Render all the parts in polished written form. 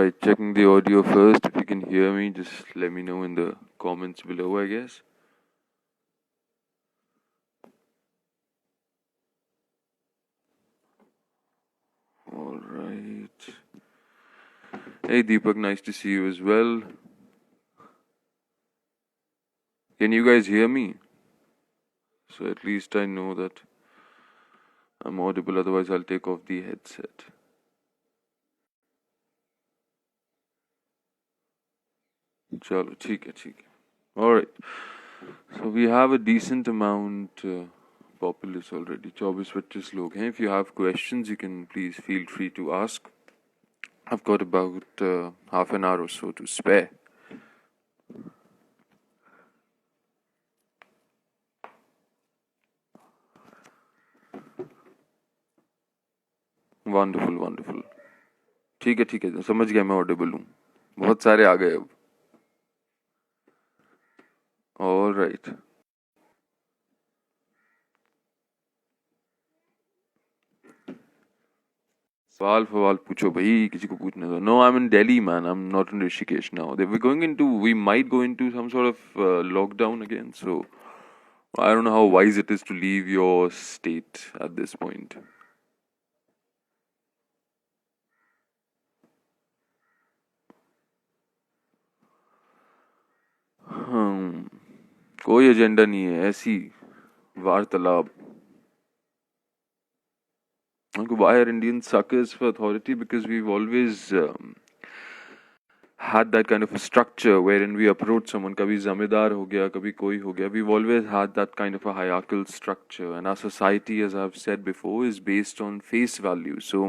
Alright, checking the audio first. If you can hear me, just let me know in the comments below, I guess. Alright. Hey Deepak, nice to see you as well. Can you guys hear me? So at least I know that I'm audible, otherwise I'll take off the headset. Chalo, theek hai. Alright. So we have a decent amount populace already. 24-25 log hain. If you have questions, you can please feel free to ask. I've got about half an hour or so to spare. Wonderful wonderful ठीक है समझ गया मैं Audible हूँ बहुत सारे आ गए अब ऑल राइट सवाल पूछो भाई किसी को पूछने दो no I am in Delhi man I am not in Rishikesh now they we going into we might go into some sort of lockdown again so I don't know how wise it is to leave your state at this point कोई agenda नहीं है ऐसी वार्तालाप why are Indians suckers for authority? Because we've always had that kind of a structure wherein we approach someone. Kabhi zamindar ho gaya, kabhi koi ho gaya. We've always had that kind of a hierarchical structure, and our society, as I've said before, is based on face value. So,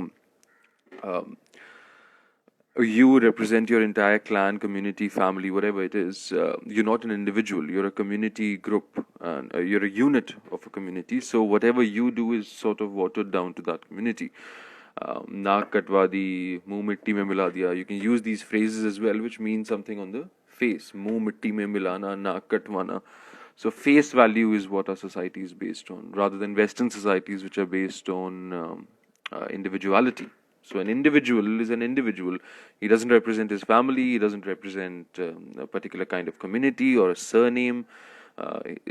you represent your entire clan, community, family, whatever it is. You're not an individual. You're a community group, and you're a unit of a community. So whatever you do is sort of watered down to that community. Naak katwa di, muh mitti mein mila diya. You can use these phrases as well, which mean something on the face. Muh mitti mein milana, naak katwana. So face value is what our society is based on, rather than Western societies, which are based on individuality. So an individual is an individual. He doesn't represent his family. He doesn't represent a particular kind of community or a surname.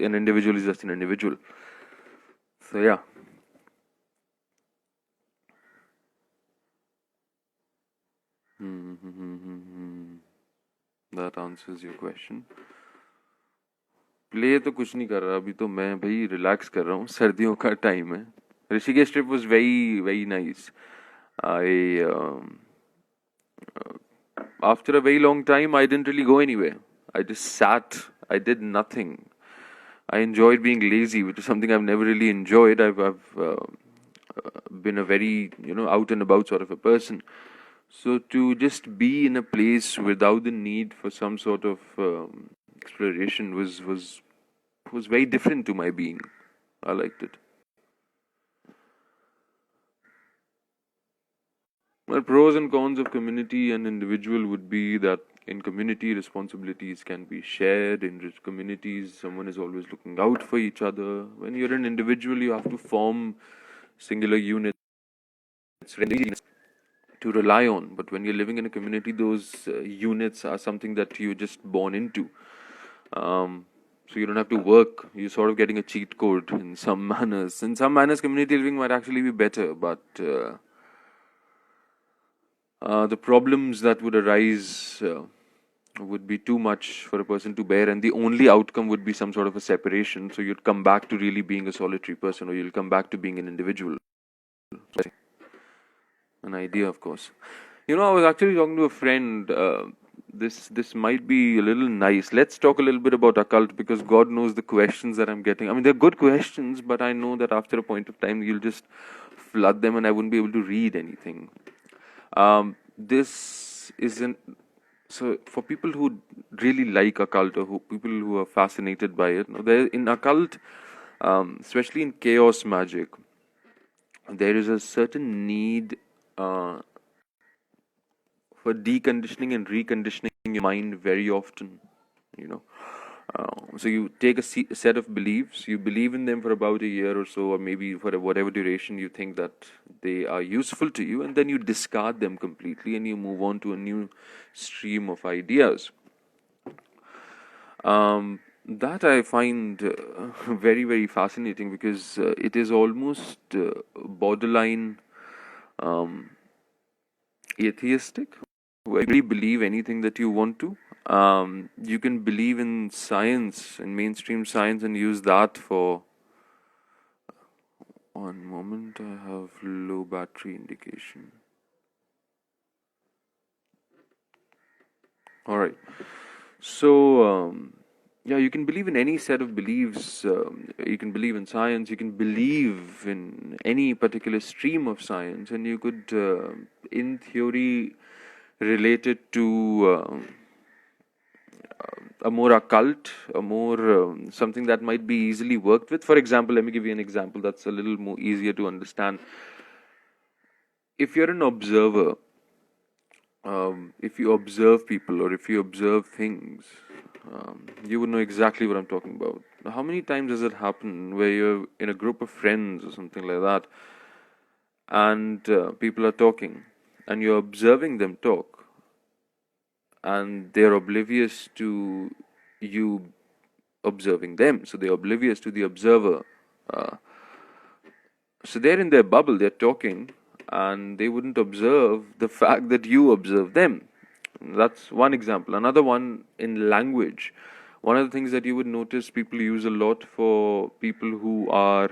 An individual is just an individual. So yeah. That answers your question. Play तो कुछ नहीं कर रहा अभी तो मैं भाई relax कर रहा हूँ सर्दियों का टाइम है Rishikesh trip was very very nice I after a very long time I didn't really go anywhere. I just sat. I did nothing. I enjoyed being lazy, which is something I've never really enjoyed. I've been a very out and about sort of a person. So to just be in a place without the need for some sort of exploration was very different to my being. I liked it. Well, pros and cons of community and individual would be that in community, responsibilities can be shared. In communities, someone is always looking out for each other. When you're an individual, you have to form singular units to rely on. But when you're living in a community, those units are something that you're just born into. So you don't have to work. You're sort of getting a cheat code in some manners. In some manners, community living might actually be better, but the problems that would arise would be too much for a person to bear, and the only outcome would be some sort of a separation. So you'd come back to really being a solitary person, or you'll come back to being an individual. An idea, of course. I was actually talking to a friend. This might be a little nice. Let's talk a little bit about occult, because God knows the questions that I'm getting. I mean, they're good questions, but I know that after a point of time, you'll just flood them, and I wouldn't be able to read anything. This isn't so for people who really like occult, or people who are fascinated by it. There in occult, especially in chaos magic, there is a certain need for deconditioning and reconditioning your mind very often. So you take a set of beliefs, you believe in them for about a year or so, or maybe for whatever duration you think that they are useful to you, and then you discard them completely and you move on to a new stream of ideas. That I find very, very fascinating, because it is almost borderline um, atheistic, where you really believe anything that you want to. You can believe in science, in mainstream science, and use that for. One moment, I have low battery indication. All right. So, yeah, you can believe in any set of beliefs. You can believe in science, you can believe in any particular stream of science, and you could, in theory, relate it to a more occult, a more something that might be easily worked with. For example, let me give you an example that's a little more easier to understand. If you're an observer, if you observe people or if you observe things, you would know exactly what I'm talking about. How many times does it happen where you're in a group of friends or something like that, and people are talking, and you're observing them talk, and they're oblivious to you observing them, so they're oblivious to the observer. Uh, so they're in their bubble, they're talking, and they wouldn't observe the fact that you observe them. That's one example. Another one, in language. One of the things that you would notice people use a lot for people who are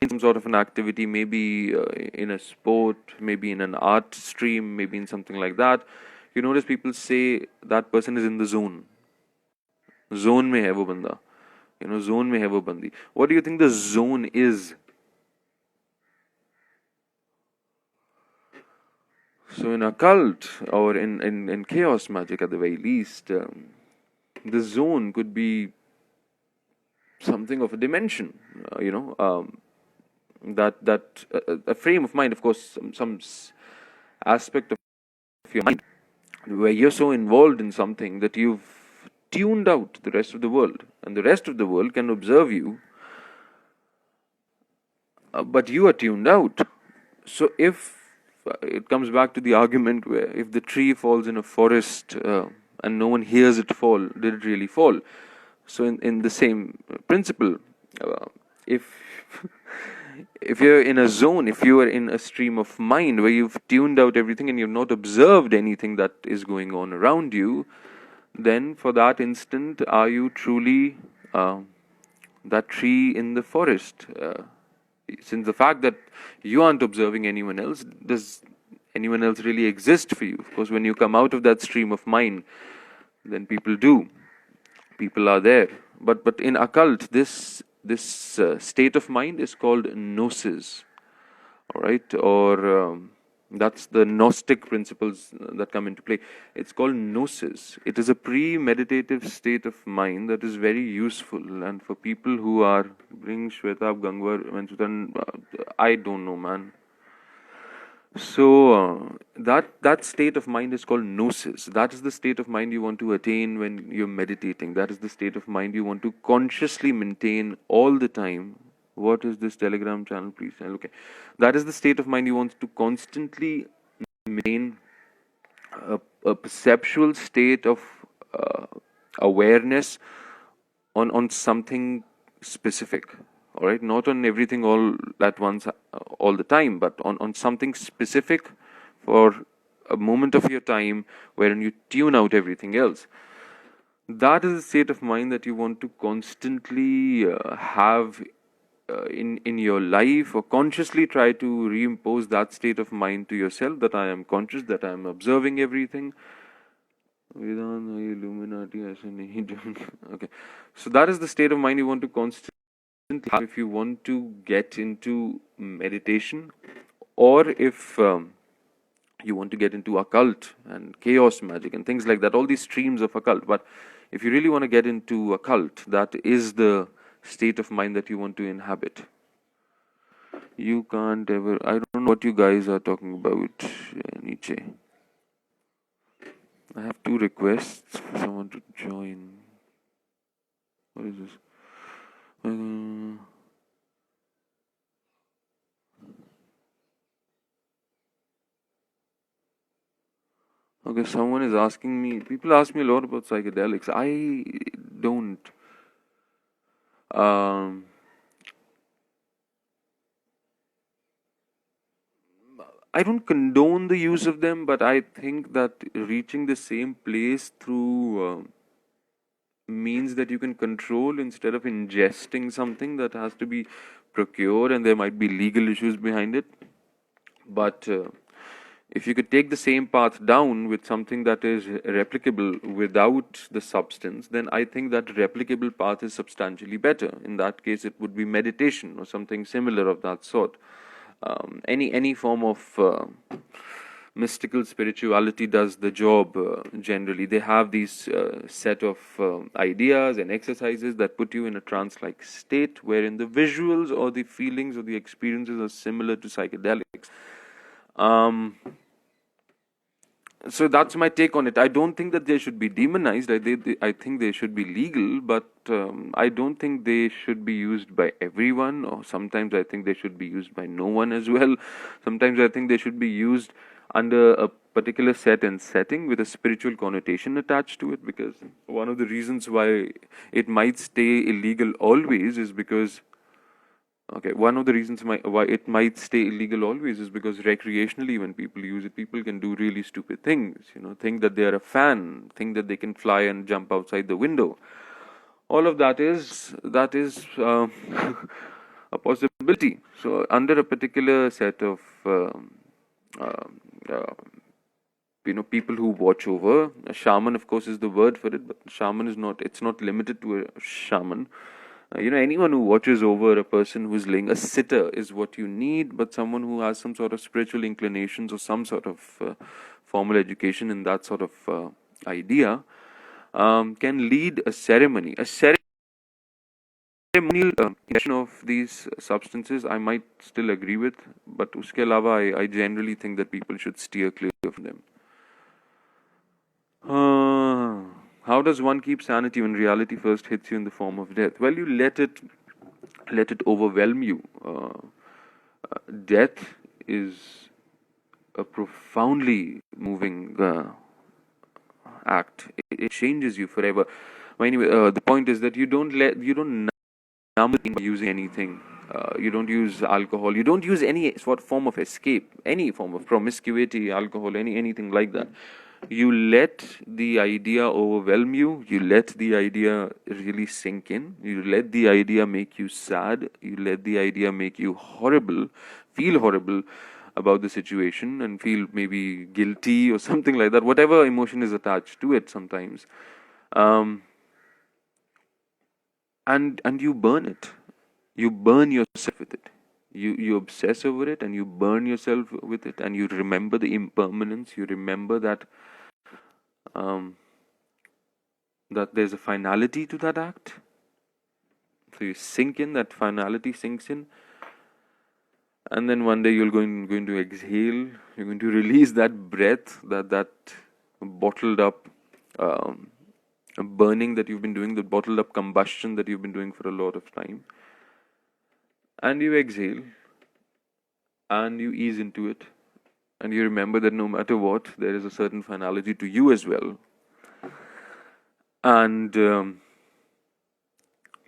in some sort of an activity, maybe in a sport, maybe in an art stream, maybe in something like that. You notice people say that person is in the zone. Zone mein hai wo banda. Zone mein hai wo bandi. What do you think the zone is? So in occult, or in chaos magic at the very least, the zone could be something of a dimension, that a frame of mind, of course, some aspect of your mind, where you're so involved in something that you've tuned out the rest of the world, and the rest of the world can observe you, but you are tuned out. So if it comes back to the argument where if the tree falls in a forest and no one hears it fall, did it really fall? So in the same principle, if if you're in a zone, if you are in a stream of mind where you've tuned out everything and you've not observed anything that is going on around you, then for that instant, are you truly that tree in the forest? Since the fact that you aren't observing anyone else, does anyone else really exist for you? Of course, when you come out of that stream of mind, then people do. People are there. But in occult, this state of mind is called gnosis. All right, or that's the Gnostic principles that come into play. It's called gnosis. It is a pre-meditative state of mind that is very useful, and for people who are bring Shwetab Gangwar, I don't know, man. So that state of mind is called gnosis. That is the state of mind you want to attain when you're meditating. That is the state of mind you want to consciously maintain all the time. What is this Telegram channel, please? Okay, that is the state of mind you want to constantly maintain a perceptual state of uh, awareness on something specific. All right, not on everything all at once, all the time, but on something specific for a moment of your time wherein you tune out everything else. That is a state of mind that you want to constantly have in your life, or consciously try to reimpose that state of mind to yourself, that I am conscious, that I am observing everything. Illuminati, okay, so that is the state of mind you want to constantly have if you want to get into meditation, or if you want to get into occult and chaos magic and things like that, all these streams of occult. But if you really want to get into occult, that is the state of mind that you want to inhabit. You can't ever, I don't know what you guys are talking about, Nietzsche. I have 2 requests for someone to join. What is this? Uh, okay, someone is asking me. People ask me a lot about psychedelics. I don't. Um, I don't condone the use of them, but I think that reaching the same place through means that you can control instead of ingesting something that has to be procured, and there might be legal issues behind it. But if you could take the same path down with something that is replicable without the substance, then I think that replicable path is substantially better. In that case, it would be meditation or something similar of that sort. Any form of mystical spirituality does the job. Generally, they have these set of ideas and exercises that put you in a trance-like state, wherein the visuals or the feelings or the experiences are similar to psychedelics. Um, so that's my take on it. I don't think that they should be demonized. I think they should be legal, but I don't think they should be used by everyone. Or sometimes I think they should be used by no one as well. Sometimes I think they should be used under a particular set and setting with a spiritual connotation attached to it. Because one of the reasons why it might stay illegal always is because one of the reasons why it might stay illegal always is because recreationally, when people use it, people can do really stupid things. Think that they are a fan, think that they can fly and jump outside the window. All of that is a possibility. So, under a particular set of um, uh, people who watch over a shaman, of course, is the word for it, but shaman is not. It's not limited to a shaman. Anyone who watches over a person who's laying a sitter is what you need, but someone who has some sort of spiritual inclinations or some sort of formal education in that sort of idea can lead a ceremony. A ceremonial ingestion of these substances, I might still agree with, but uske alawa, I generally think that people should steer clear from them. How does one keep sanity when reality first hits you in the form of death? Well, you let it overwhelm you. Death is a profoundly moving act. It changes you forever. But anyway, the point is that you don't numb it by using anything. You don't use alcohol. You don't use any sort of form of escape, any form of promiscuity, alcohol, anything like that. You let the idea overwhelm you. You let the idea really sink in. You let the idea make you sad. You let the idea make you feel horrible about the situation, and feel maybe guilty or something like that. Whatever emotion is attached to it sometimes. Um, and you burn it. You burn yourself with it. You obsess over it, and you burn yourself with it, and you remember the impermanence. You remember um, that there's a finality to that act. So you sink in, that finality sinks in, and then one day you're going to exhale. You're going to release that breath, that bottled up burning that you've been doing, the bottled up combustion that you've been doing for a lot of time, and you exhale, and you ease into it, and you remember that no matter what, there is a certain finality to you as well, and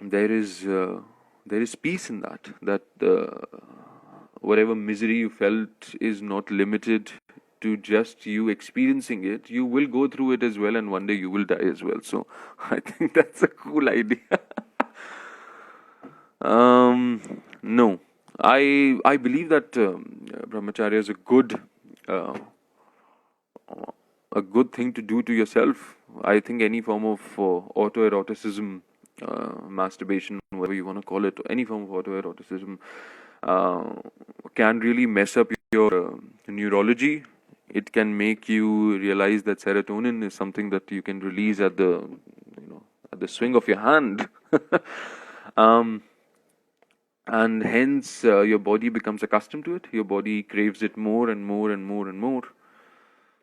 there is peace in that whatever misery you felt is not limited to just you experiencing it. You will go through it as well, and one day you will die as well. So I think that's a cool idea. No, I believe that brahmacharya is uh, a good thing to do to yourself. I think any form of autoeroticism, masturbation, whatever you want to call it, any form of autoeroticism, can really mess up your neurology. It can make you realize that serotonin is something that you can release at the swing of your hand. um, and hence your body becomes accustomed to it. Your body craves it more and more and more and more.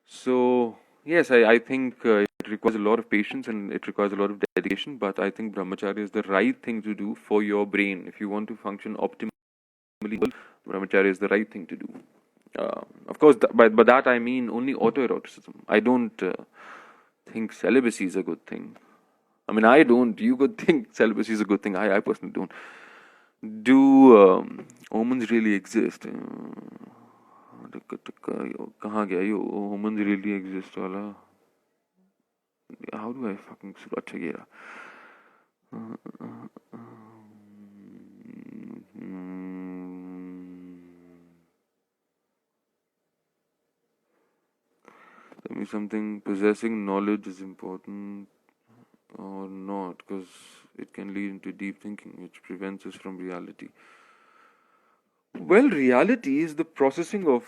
So yes, I think it It requires a lot of patience and it requires a lot of dedication, but I think brahmacharya is the right thing to do for your brain. If you want to function optimally, brahmacharya is the right thing to do. Of course, by that I mean only autoeroticism. I don't think celibacy is a good thing. I mean, I don't. You could think celibacy is a good thing. I personally don't. Do omens really exist? कहाँ गया ये omens really exist वाला? How do I fucking अच्छा ये रहा? Tell me something. Possessing knowledge is important or not, because it can lead into deep thinking, which prevents us from reality. Well, reality is the processing of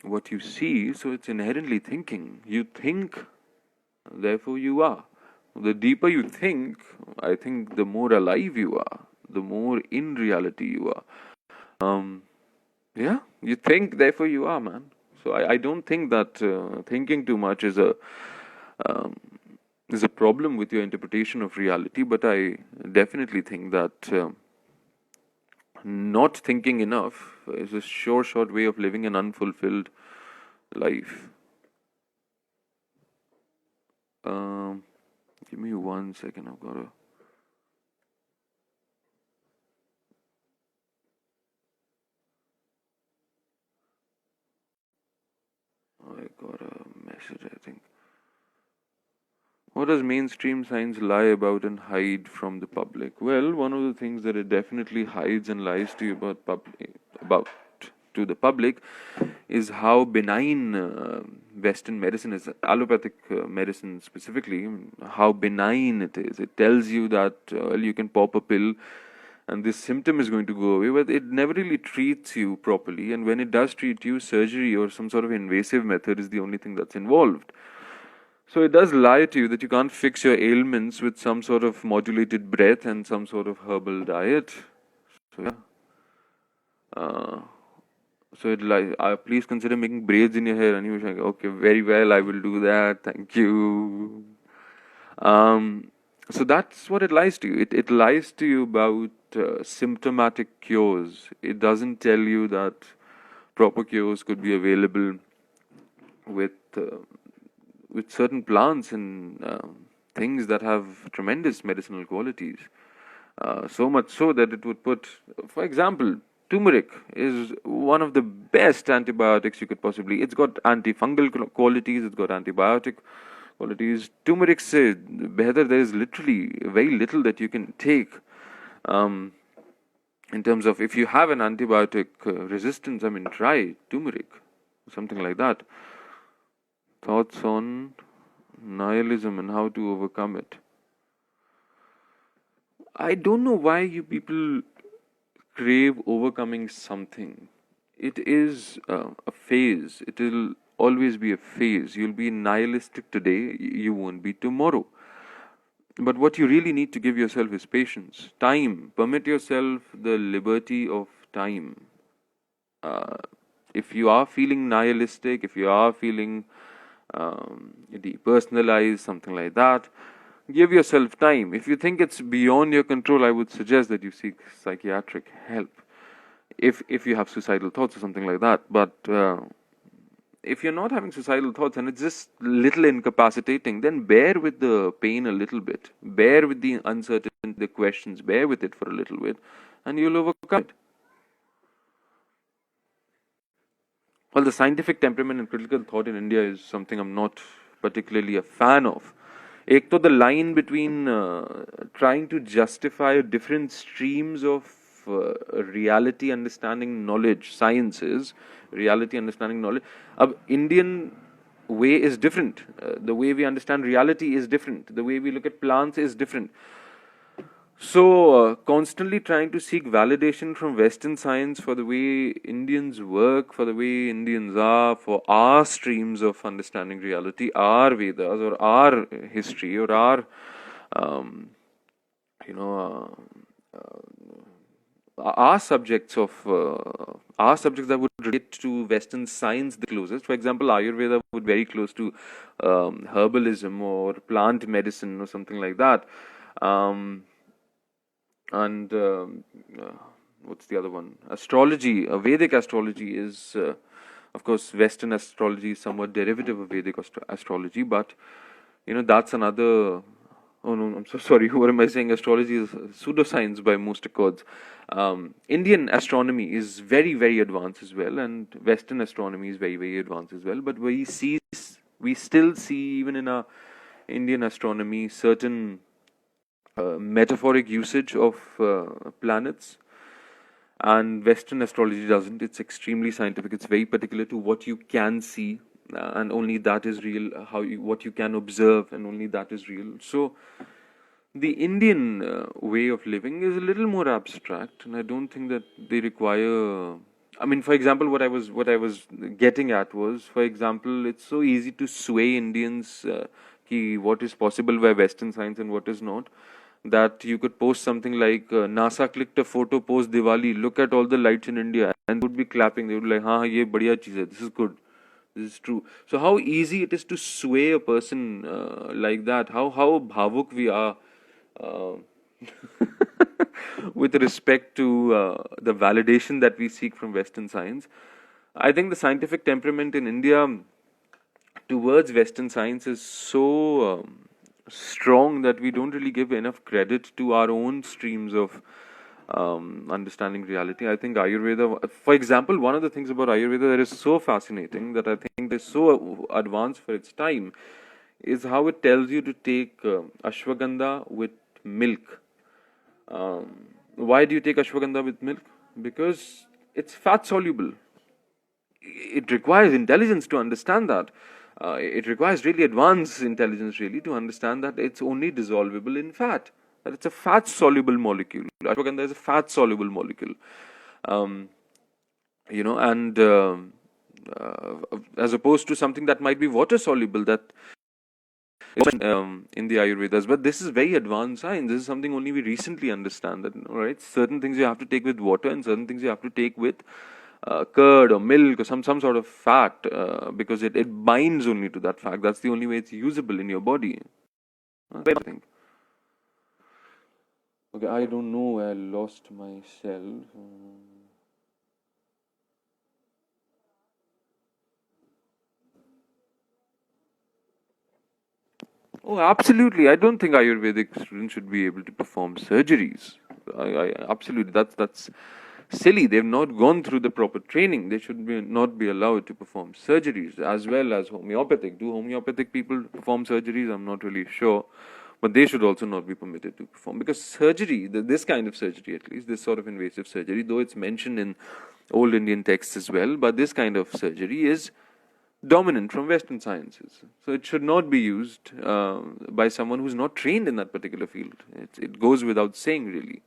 what you see, so it's inherently thinking. You think, therefore you are. The deeper you think, I think the more alive you are, the more in reality you are. Yeah, you think, therefore you are, man. So I don't think that thinking too much is a problem with your interpretation of reality, but I definitely think that not thinking enough is a short way of living an unfulfilled life. Give me 1 second. I've got to. I got a message, I think. What does mainstream science lie about and hide from the public? Well, one of the things that it definitely hides and lies to you about to the public is how benign Western medicine is, allopathic medicine specifically, how benign it is. It tells you that you can pop a pill and this symptom is going to go away, but it never really treats you properly. And when it does treat you, surgery or some sort of invasive method is the only thing that's involved. So it does lie to you that you can't fix your ailments with some sort of modulated breath and some sort of herbal diet. So yeah. So it lies. Please consider making braids in your hair. And he was like, okay, very well, I will do that. Thank you. So that's what it lies to you. It lies to you about symptomatic cures. It doesn't tell you that proper cures could be available with certain plants and things that have tremendous medicinal qualities. So much so that it would put, for example, turmeric is one of the best antibiotics you could possibly. It's got antifungal qualities. It's got antibiotic qualities. Turmeric se better. There is literally very little that you can take. In terms of if you have an antibiotic resistance, I mean, try turmeric, something like that. Thoughts on nihilism and how to overcome it. I don't know why you people crave overcoming something. It is a phase. It will always be a phase. You'll be nihilistic today, you won't be tomorrow. But what you really need to give yourself is patience, time. Permit yourself the liberty of time. If you are feeling nihilistic, if you are feeling depersonalized, something like that, give yourself time. If you think it's beyond your control, I would suggest that you seek psychiatric help. If you have suicidal thoughts or something like that. But if you're not having suicidal thoughts and it's just little incapacitating, then bear with the pain a little bit. Bear with the uncertainty, the questions. Bear with it for a little bit, and you'll overcome it. Well, the scientific temperament and critical thought in India is something I'm not particularly a fan of. Ek to the line between trying to justify different streams of reality, understanding, knowledge, sciences, reality, understanding, knowledge. Indian way is different. The way we understand reality is different. The way we look at plants is different. So, constantly trying to seek validation from Western science for the way Indians work, for the way Indians are, for our streams of understanding reality, our Vedas or our history or our, are subjects of are subjects that would relate to Western science the closest. For example, Ayurveda would be very close to herbalism or plant medicine or something like that. Um, and uh, what's the other one? Astrology. Vedic astrology is, of course, Western astrology is somewhat derivative of Vedic astrology, but that's another. Oh no, I'm so sorry. What am I saying? Astrology is pseudoscience by most accords. Indian astronomy is very, very advanced as well, and Western astronomy is very, very advanced as well. But we still see even in our Indian astronomy certain metaphoric usage of planets, and Western astrology doesn't. It's extremely scientific. It's very particular to what you can see, and only that is real. What you can observe, and only that is real. So the Indian way of living is a little more abstract, and I don't think that they require. I mean, for example, what I was getting at was, for example, it's so easy to sway Indians, what is possible by Western science and what is not. That you could post something like NASA clicked a photo post Diwali. Look at all the lights in India, and they would be clapping. They would be like, "हाँ ये बढ़िया चीज़ है. This is good. This is true." So how easy it is to sway a person like that. How bhavuk we are uh, with respect to the validation that we seek from Western science. I think the scientific temperament in India towards Western science is so strong that we don't really give enough credit to our own streams of understanding reality. I think Ayurveda, for example, one of the things about Ayurveda that is so fascinating, that I think is so advanced for its time, is how it tells you to take ashwagandha with milk. Why do you take ashwagandha with milk? Because it's fat soluble. It requires intelligence to understand that. It requires really advanced intelligence, really, to understand that it's only dissolvable in fat. That it's a fat soluble molecule. Ashwagandha is a fat soluble molecule. Um, and as opposed to something that might be water soluble, that in the Ayurvedas. But this is very advanced science. This is something only we recently understand, that, all right, certain things you have to take with water and certain things you have to take with curd or milk or some sort of fat, because it binds only to that fat. That's the only way it's usable in your body. I think. Okay, I don't know. I lost myself. Oh, absolutely. I don't think Ayurvedic students should be able to perform surgeries. Absolutely. That's silly. They've not gone through the proper training. They should not be allowed to perform surgeries, as well as homeopathic. Do homeopathic people perform surgeries? I'm not really sure. But they should also not be permitted to perform, because surgery, this kind of surgery at least, this sort of invasive surgery, though it's mentioned in old Indian texts as well, but this kind of surgery is dominant from Western sciences. So it should not be used by someone who's not trained in that particular field. It goes without saying, really.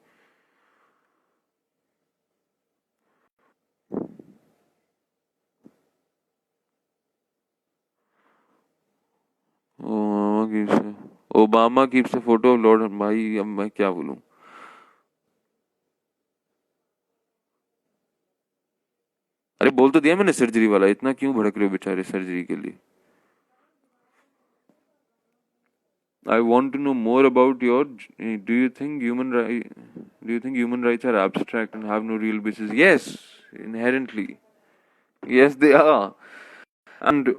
Obama keeps a photo of Lord भाई अब मैं क्या बोलूं. अरे बोल तो दिया मैंने सर्जरी वाला. इतना क्यों भड़क रहे हो बेचारे सर्जरी के लिए. I want to know more about your. Do you think human rights are abstract and have no real basis? Yes, inherently. Yes, they are. And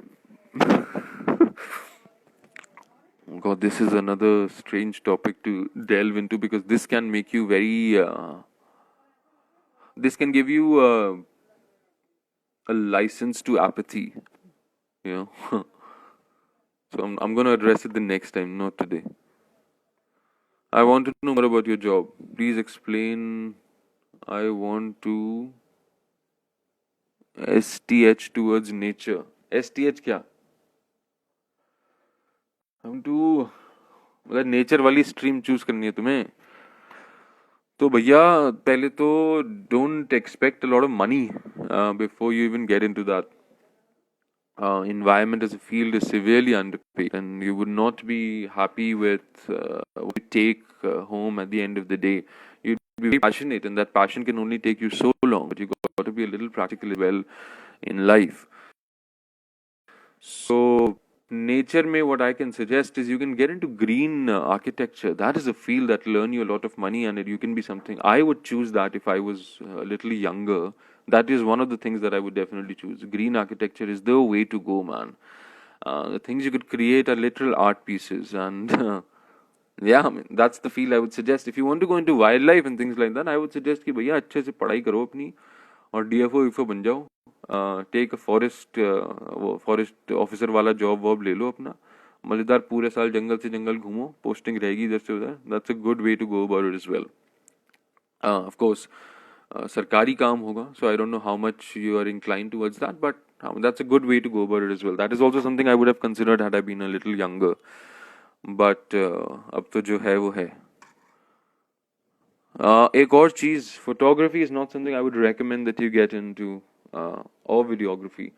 God, this is another strange topic to delve into, because this can make you very. This can give you a license to apathy. You know. So I'm going to address it the next time, not today. I want to know more about your job. Please explain. I want to STH towards nature. STH क्या? हम to मतलब nature वाली stream choose करनी है तुम्हें. तो भैया पहले तो don't expect a lot of money before you even get into that. Environment as a field is severely underpaid, and you would not be happy with what you take home at the end of the day. You be very passionate, and that passion can only take you so long. But you got to be a little practical as well in life. So, nature may what I can suggest is you can get into green architecture. That is a field that will earn you a lot of money, and you can be something. I would choose that if I was a little younger. That is one of the things that I would definitely choose. Green architecture is the way to go, man. The things you could create are literal art pieces, and yeah, I mean, that's the field I would suggest. If you want to go into wildlife and things like that, I would suggest कि भैया अच्छे से पढ़ाई करो अपनी और DFO वीएफओ बन जाओ. टेक अ फॉरेस्ट वो फॉरेस्ट ऑफिसर वाला जॉब वॉब ले लो अपना. मजेदार पूरे साल जंगल से जंगल घूमो. पोस्टिंग रहेगी इधर से उधर. That's a good way to go about it as well. Of course सरकारी काम होगा. So I don't know how much you are incline towards that, but that's a good way to go about it as well. That is also something I would have considered had I been a little younger. But अब तो जो है वो है. एक और चीज, photography is not something I would recommend that you get into, or videography.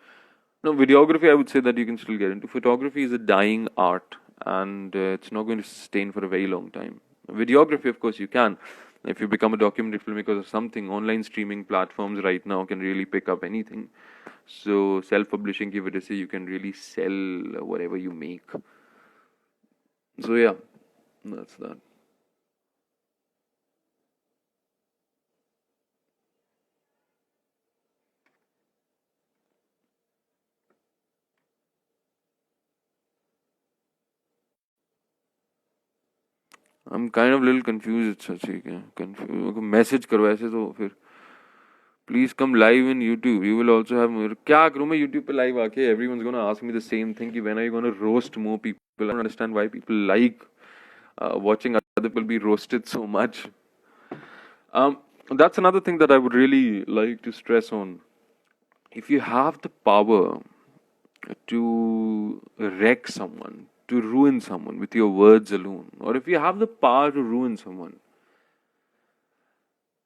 No, videography I would say that you can still get into. Photography is a dying art, and it's not going to sustain for a very long time. Videography, of course, you can. If you become a documentary filmmaker or something, online streaming platforms right now can really pick up anything. So self-publishing की वजह से you can really sell whatever you make. So yeah, that's that. I'm kind of a little confused. It's such a confused. Message करो ऐसे तो फिर. Please come live in YouTube. You will also have more. क्या करूँ मैं YouTube पे live आके? Everyone's gonna ask me the same thing. कि when are you gonna roast more people? I don't understand why people like watching other people be roasted so much. That's another thing that I would really like to stress on. If you have the power to wreck someone, to ruin someone with your words alone, or if you have the power to ruin someone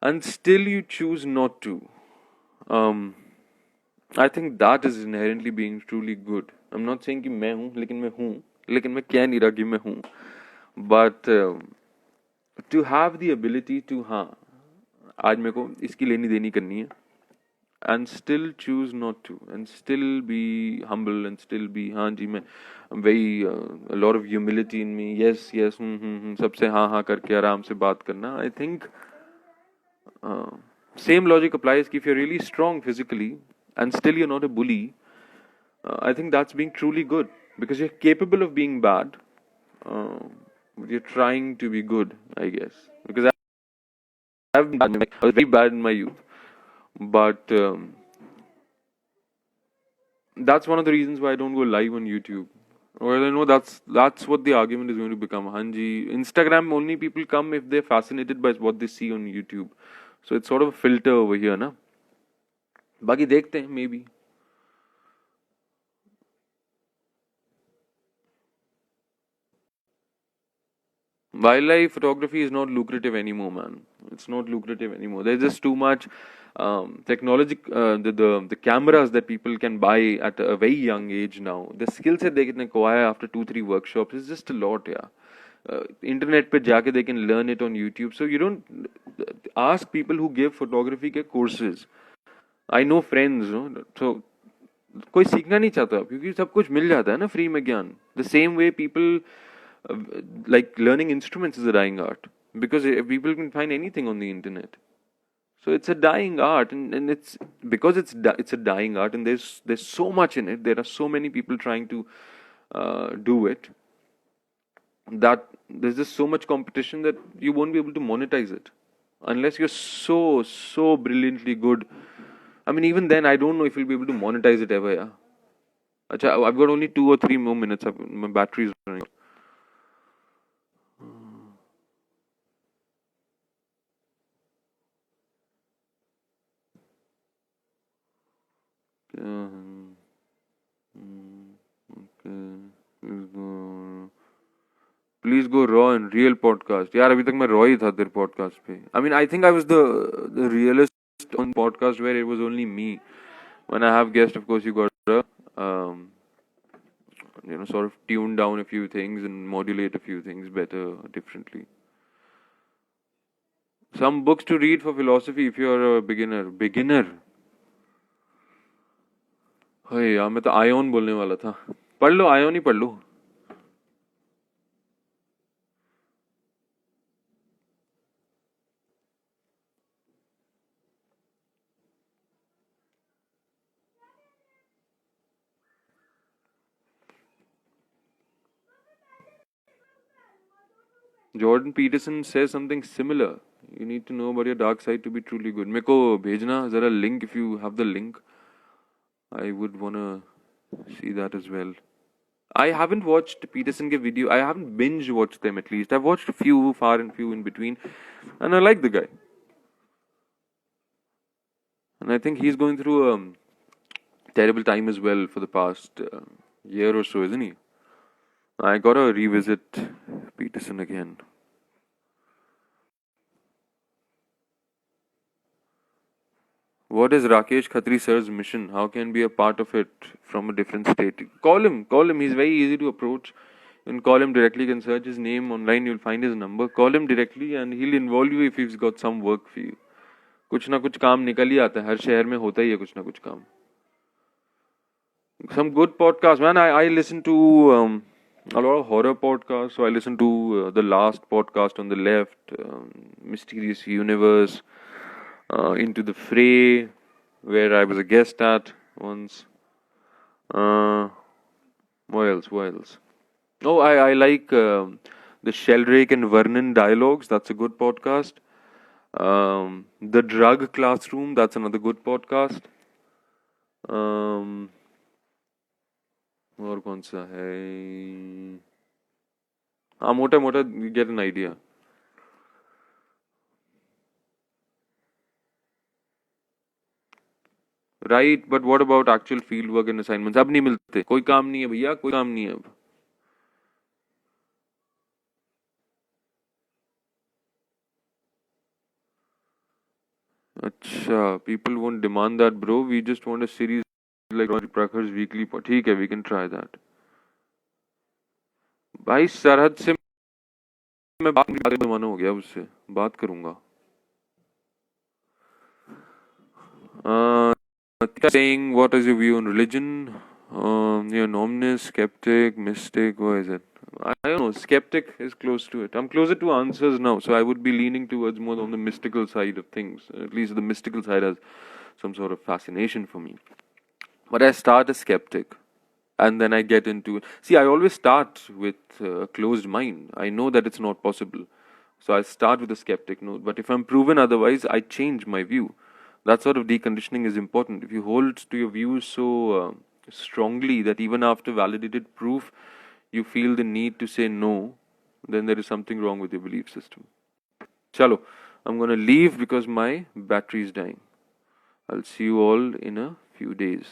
and still you choose not to, um, I think that is inherently being truly good. I'm not saying कि मैं हूँ, लेकिन मैं हूँ, लेकिन मैं कह नहीं रहा कि मैं हूँ. But to have the ability to, हाँ, आज मेरे को इसकी लेनी देनी करनी है, and still choose not to, and still be humble, and still be, हाँ जी मैं very a lot of humility in me. Yes, yes, सबसे हाँ हाँ करके आराम से बात करना. I think same logic applies. If you're really strong physically and still you're not a bully, I think that's being truly good, because you're capable of being bad, but you're trying to be good, I guess. Because I've been bad, I was very bad in my youth, but that's one of the reasons why I don't go live on YouTube. Well, I know that's what the argument is going to become. Hanji, Instagram only people come if they're fascinated by what they see on YouTube. So it's sort of a filter over here, na. बाकी देखते हैं, maybe. Wildlife photography is not lucrative anymore, man. It's not lucrative anymore. There's just too much technology. The cameras that people can buy at a very young age now. The skill set they can acquire after 2-3 workshops is just a lot, yeah. Internet पे जाके they can learn it on YouTube. So you don't ask people who give photography के courses. I know friends, no? So कोई सीखना नहीं चाहता क्योंकि सब कुछ मिल जाता है ना फ्री में ज्ञान. The same way people uh, like learning instruments is a dying art, because people can find anything on the internet. So it's a dying art, and it's because it's a dying art, and there's so much in it. There are so many people trying to do it, that there's just so much competition that you won't be able to monetize it unless you're so brilliantly good. I mean, even then, I don't know if you'll be able to monetize it ever. Yeah. Acha, I've got only 2 or 3 more minutes. My battery is running. Please go raw and real podcast. यार अभी तक मैं raw ही था तेरे podcast पे. I mean, I think I was the realist on podcast where it was only me. When I have guests, of course, you got to sort of tune down a few things and modulate a few things better, differently. Some books to read for philosophy if you're a beginner. Beginner. Hey, यार मैं तो ion बोलने वाला था. पढ़ लो ion ही पढ़ लो. Jordan Peterson says something similar. You need to know about your dark side to be truly good. मेरे को भेजना जरा link if you have the link. I would wanna see that as well. I haven't watched Peterson ke video. I haven't binge watched them at least. I've watched a few, far and few in between, and I like the guy. And I think he's going through a terrible time as well for the past year or so, isn't he? I gotta revisit Peterson again. What is Rakesh Khatri sir's mission? How can be a part of it from a different state? Call him. Call him. He's very easy to approach. You can call him directly. You can search his name online. You'll find his number. Call him directly and he'll involve you if he's got some work for you. कुछ ना कुछ काम निकल ही आता है. हर शहर में होता ही है कुछ ना कुछ काम. Some good podcasts, man. I listen to a lot of horror podcasts. So I listen to the last podcast on the left, Mysterious Universe, Into the Fray, where I was a guest at once. What else? What else? Oh, I like the Sheldrake and Vernon dialogues. That's a good podcast. The Drug Classroom. That's another good podcast. और कौन सा है? हाँ मोटा मोटा you get an idea. Right, but what about actual field work and assignments? अब नहीं मिलते. कोई काम नहीं है भैया, कोई काम नहीं है अब. अच्छा, people won't demand that, bro. We just want a series like Roger Prakhar's weekly. ठीक है, we can try that. भाई सरहद से मैं बात जमाना हो गया उससे. बात करूंगा. Saying what is your view on religion? You're an omnist, skeptic, mystic. What is it? I don't know. Skeptic is close to it. I'm closer to answers now, so I would be leaning towards more on the mystical side of things. At least the mystical side has some sort of fascination for me. But I start as skeptic, and then I get into it. See, I always start with a closed mind. I know that it's not possible, so I start with a skeptic note. But if I'm proven otherwise, I change my view. That sort of deconditioning is important. If you hold to your views so strongly that even after validated proof, you feel the need to say no, then there is something wrong with your belief system. Chalo, I'm going to leave because my battery is dying. I'll see you all in a few days.